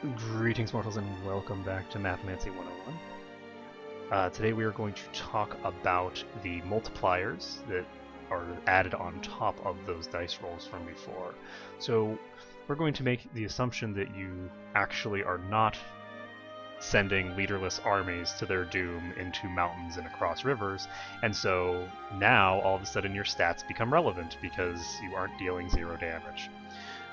Greetings, mortals, and welcome back to Mathamancy 101. Today we are going to talk about the multipliers that are added on top of those dice rolls from before. So we're going to make the assumption that you actually are not sending leaderless armies to their doom into mountains and across rivers, and so now all of a sudden your stats become relevant because you aren't dealing 0 damage.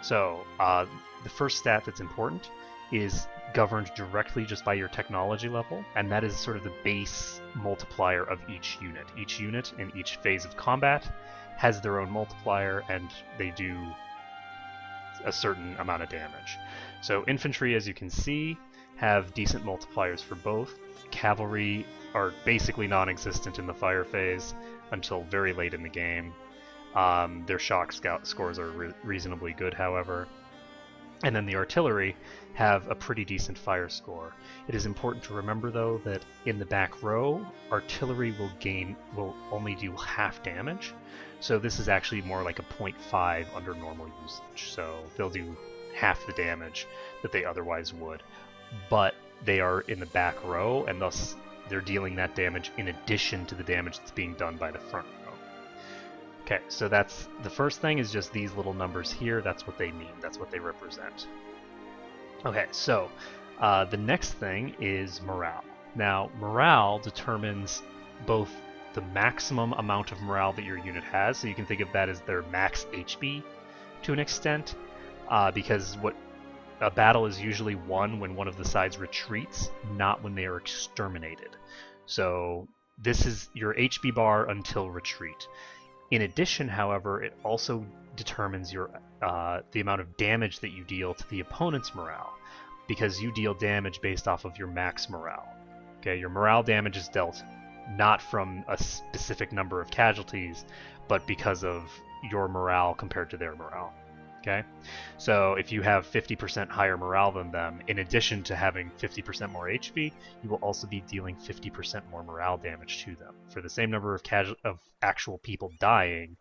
So the first stat that's important is governed directly just by your technology level, and that is sort of the base multiplier of each unit. Each unit in each phase of combat has their own multiplier, and they do a certain amount of damage. So infantry, as you can see, have decent multipliers for both. Cavalry are basically non-existent in the fire phase until very late in the game. Their shock scores are reasonably good, however. And then the artillery have a pretty decent fire score. It is important to remember, though, that in the back row, artillery will only do half damage. So this is actually more like a 0.5 under normal usage. So they'll do half the damage that they otherwise would. But they are in the back row, and thus they're dealing that damage in addition to the damage that's being done by the front row. Okay, so that's the first thing, is just these little numbers here. That's what they mean. That's what they represent. Okay, so the next thing is morale. Now, morale determines both the maximum amount of morale that your unit has, so you can think of that as their max HP to an extent, because a battle is usually won when one of the sides retreats, not when they are exterminated. So this is your HP bar until retreat. In addition, however, it also determines the amount of damage that you deal to the opponent's morale, because you deal damage based off of your max morale. Okay, your morale damage is dealt not from a specific number of casualties, but because of your morale compared to their morale. Okay, so if you have 50% higher morale than them, in addition to having 50% more HP, you will also be dealing 50% more morale damage to them. For the same number of actual people dying,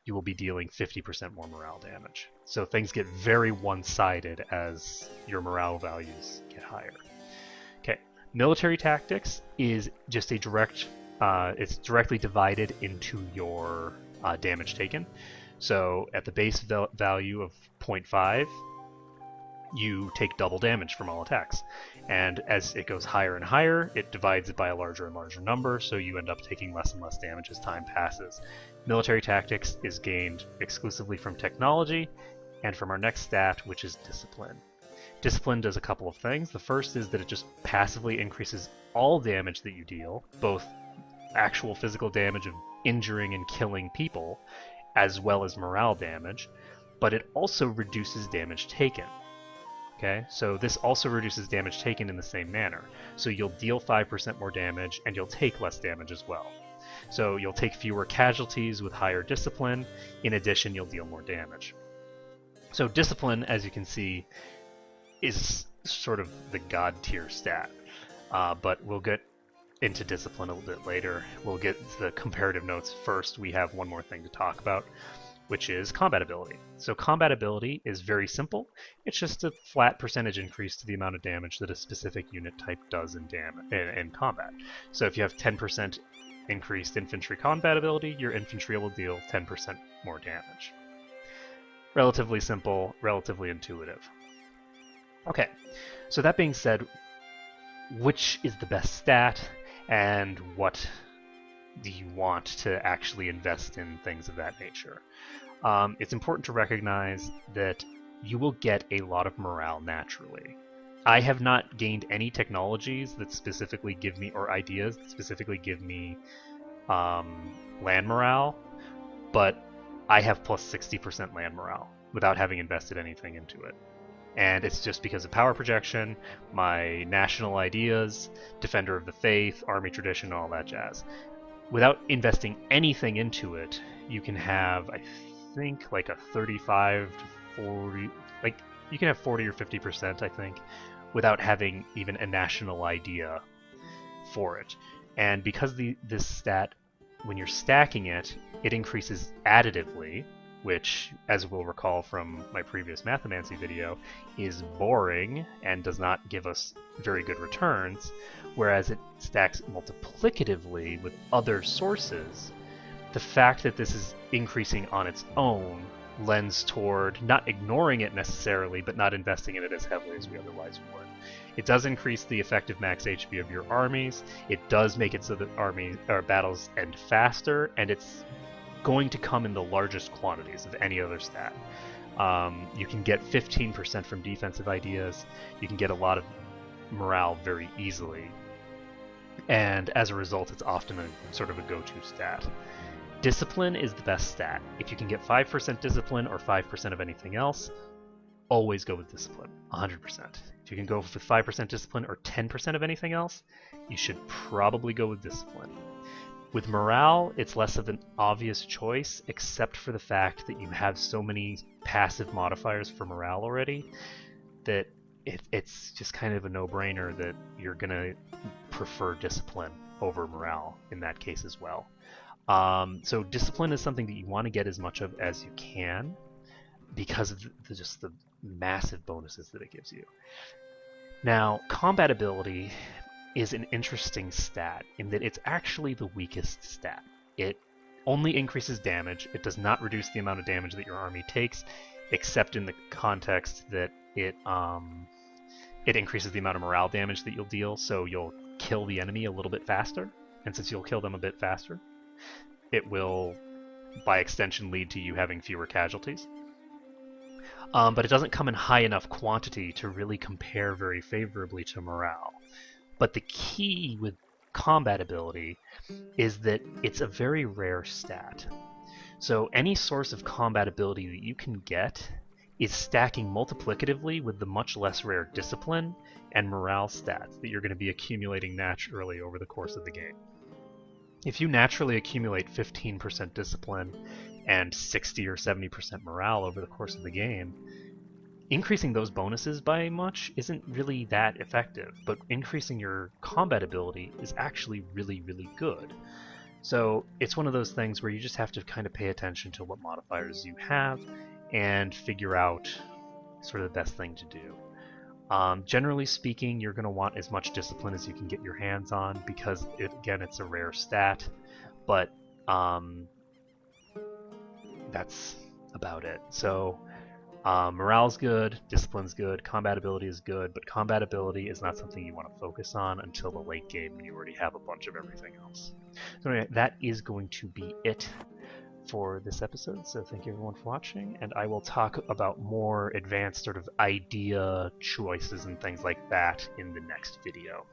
you will be dealing 50% more morale damage. So things get very one-sided as your morale values get higher. Okay, military tactics is just a direct, it's directly divided into your damage taken. So at the base value of 0.5, you take double damage from all attacks. And as it goes higher and higher, it divides it by a larger and larger number, so you end up taking less and less damage as time passes. Military tactics is gained exclusively from technology, and from our next stat, which is discipline. Discipline does a couple of things. The first is that it just passively increases all damage that you deal, both actual physical damage of injuring and killing people, as well as morale damage, but it also reduces damage taken. Okay, so this also reduces damage taken in the same manner. So you'll deal 5% more damage, and you'll take less damage as well. So you'll take fewer casualties with higher discipline. In addition, you'll deal more damage. So discipline, as you can see, is sort of the god tier stat, but we'll get into discipline a little bit later. We'll get the comparative notes first. We have one more thing to talk about, which is combat ability. So combat ability is very simple. It's just a flat percentage increase to the amount of damage that a specific unit type does in combat. So if you have 10% increased infantry combat ability, your infantry will deal 10% more damage. Relatively simple, relatively intuitive. Okay, so that being said, which is the best stat? And what do you want to actually invest in things of that nature? It's important to recognize that you will get a lot of morale naturally. I have not gained any technologies that specifically give me, or ideas that specifically give me land morale, but I have plus 60% land morale without having invested anything into it. And it's just because of power projection, my national ideas, Defender of the Faith, Army tradition, all that jazz. Without investing anything into it, you can have, I think, like a 35 to 40, like you can have 40 or 50%, I think, without having even a national idea for it. And because this stat, when you're stacking it, it increases additively, which, as we'll recall from my previous Mathamancy video, is boring and does not give us very good returns, whereas it stacks multiplicatively with other sources. The fact that this is increasing on its own lends toward not ignoring it necessarily, but not investing in it as heavily as we otherwise would. It does increase the effective max HP of your armies. It does make it so that battles end faster, and it's going to come in the largest quantities of any other stat. You can get 15% from defensive ideas. You can get a lot of morale very easily, and as a result, it's often a sort of a go-to stat. Discipline is the best stat. If you can get 5% discipline or 5% of anything else, always go with discipline, 100%. If you can go with 5% discipline or 10% of anything else, you should probably go with discipline. With morale, it's less of an obvious choice, except for the fact that you have so many passive modifiers for morale already that it's just kind of a no-brainer that you're going to prefer discipline over morale in that case as well. So discipline is something that you want to get as much of as you can because of just the massive bonuses that it gives you. Now, combat ability is an interesting stat in that it's actually the weakest stat. It only increases damage. It does not reduce the amount of damage that your army takes, except in the context that it increases the amount of morale damage that you'll deal, so you'll kill the enemy a little bit faster. And since you'll kill them a bit faster, it will, by extension, lead to you having fewer casualties. But it doesn't come in high enough quantity to really compare very favorably to morale. But the key with combat ability is that it's a very rare stat. So any source of combat ability that you can get is stacking multiplicatively with the much less rare discipline and morale stats that you're going to be accumulating naturally over the course of the game. If you naturally accumulate 15% discipline and 60 or 70% morale over the course of the game, increasing those bonuses by much isn't really that effective, but increasing your combat ability is actually really, really good. So it's one of those things where you just have to kind of pay attention to what modifiers you have and figure out sort of the best thing to do. Generally speaking, you're going to want as much discipline as you can get your hands on because, again, it's a rare stat, but that's about it. So morale's good, discipline's good, combat ability is good, but combat ability is not something you want to focus on until the late game when you already have a bunch of everything else. So anyway, that is going to be it for this episode, so thank you everyone for watching, and I will talk about more advanced sort of idea choices and things like that in the next video.